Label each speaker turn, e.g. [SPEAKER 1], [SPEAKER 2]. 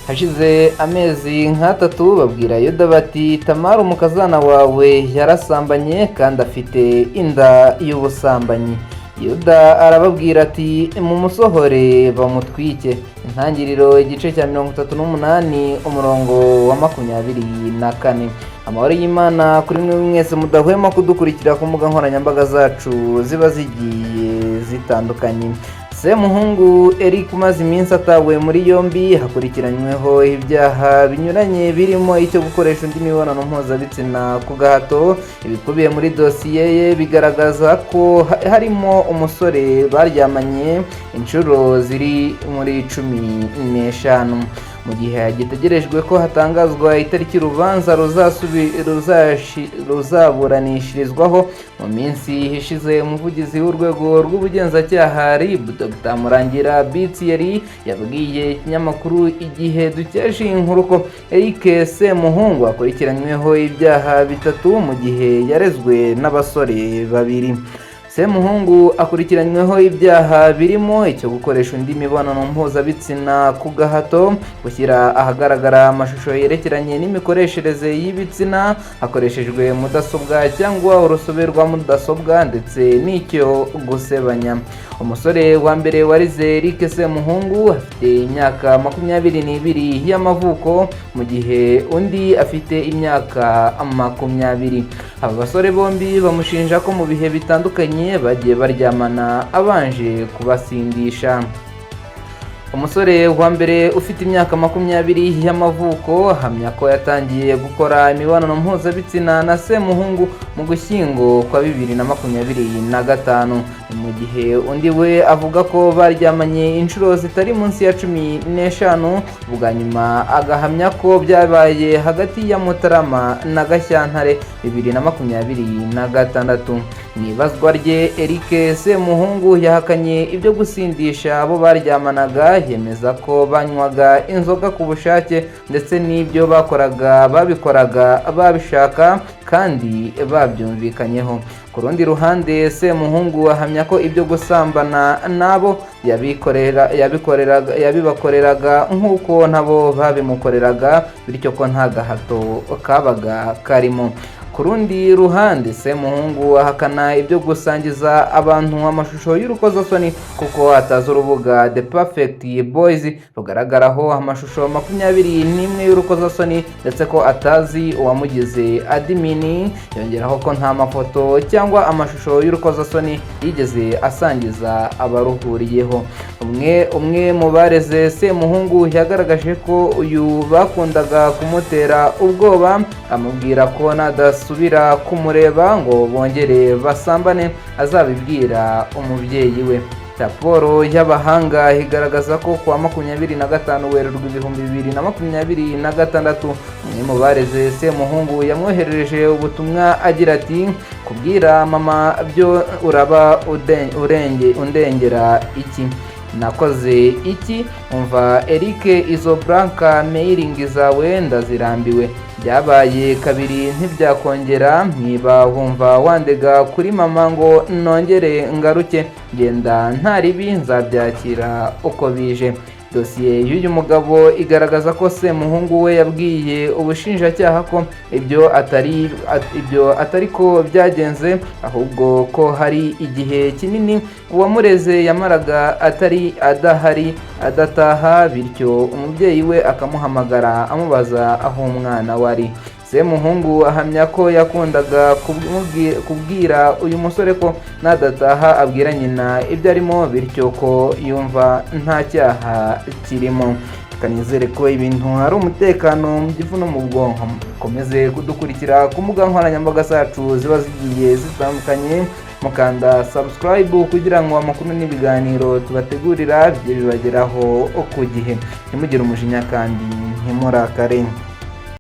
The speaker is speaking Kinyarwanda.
[SPEAKER 1] hashize amezi nk'atatu babwira Yuda bati Tamari umukazana wawe yarasambanye kandi afite inda y'ubusambanyi. Yuda arababwira ati mumusohore bamutwike. Intangiriro igice cya 38 umurongo wa 24. Amahoro y'Imana kuri mwe mwese mudahwema kudukurikira ku mbuga nkoranyambaga zacu ziba zigiye zitandukanye. Semuhungu Eric umaze iminsi atawe muri yombi hakurikiranyweho ibyaha binyuranye birimo icyo gukoresha undi mibonano mpuzabitsina ku gahato. Ibikubiye muri dosiye ye bigaragaza ko harimo umusore baryamanye inshuro ziri muri 15. Mu gihe gitegerejwe ko hatangazwa itariki urubanza ruzaburanishirizwaho, mu minsi ishize umuvugizi w'urwego rw'ubugenzacyaha RIB Dr Murangira Thierry yabwiye ikinyamakuru Igihe dukesha inkuru ko Eric Semuhungu akurikiranyweho ibyaha bitatu mu gihe yarezwe n'abasore babiri. Semuhungu akurikiranyweho ibyaha birimo icyo gukoresha undi mibonano mpuzabitsina ku gahato, gushyira ahagaragara amashusho yerekeranye n'imikoreshereze y'ibitsina hakoreshejwe mudasobwa cyangwa urusobe rwa mudasobwa, ndetse n'icyo gusebanya. Umusore wa mbere warize Eric Semuhungu afite imyaka 22 y'amavuko mu gihe undi afite imyaka 20. Aba basore bombi bamushinja ko mu bihe bitandukanye bagiye baryamana abanje kubasindisha. Umusore wa mbere ufite imyaka 20 y'amavuko ahamya ko yatangiye gukora imibonano mpuzabitsina na Semuhungu mu Gushyingo kwa 2025, mu gihe undi we avuga ko baryamanye inshuro zitari munsi ya 15. Bwa nyuma agahamya ko byabaye hagati ya Mutarama na Gashyantare 2026. Mu ibazwa rye Eric Semuhungu yahakanye ibyo gusindisha abo baryamanaga, yemeza ko banywaga inzoga ku bushake ndetse n'ibyo babikoraga babishaka kandi babyumvikanyeho. Ku rundi ruhande Semuhungu ahamya ko ibyo gusambana nabo yabibakoreraga nk'uko nabo babimukoreraga, bityo ko nta gahato kabaga karimo. Ku rundi ruhande Semuhungu ahakana ibyo gusangiza abantu amashusho y'urukozasoni kuko atazi urubuga The Perfect Boys rugaragaraho amashusho 21 y'urukozasoni, ndetse ko atazi uwamugize admin. Yongeraho ko nta mafoto cyangwa amashusho y'urukozasoni yigeze asangiza abaruhuriyeho. Umwe mu bareze Semuhungu yagaragaje ko uyu bakundaga kumutera ubwoba, amubwira ko nadasubira kumureba ngo bongere basambane azabibwira umubyeyi we. Raporo y'abahanga igaragaza ko kuwa 25 Werurwe 2026 umwe mu bareze Semuhungu yamwoherereje ubutumwa agira ati kubwira mama byo uraba undengera iki, nakoze iki, umva Eric izo Blanca mailing zawe ndazirambiwe, byabaye kabiri ntibyakongera, niba wumva wandega kuri mama ngo nongere ngaruke, genda nta ribi nzabyakira uko bije. Dosiye y'uyu mugabo igaragaza ko Semuhungu we yabwiye ubushinjacyaha ko ibyo atari ko byagenze, ahubwo ko hari igihe kinini uwamureze yamaraga adataha, bityo umubyeyi we akamuhamagara amubaza aho umwana wari. Semuhungu ahamya ko yakundaga kubwira uyu musore ko nadataha abwira nyina ibyo arimo, bityo ko yumva nta cyaha kirimo. Kanizere ko ibintu hari umutekano mu gifu no mu bwonko. Komeze kudukurikira ku mbuga nkoranyambaga zacu ziba zigiye zitandukanye, mukanda subscribe kugira ngo amakuru n'ibiganiro tubategurira bijye bibageraho ku gihe. Ntimugire umujinya kandi ntimurakare.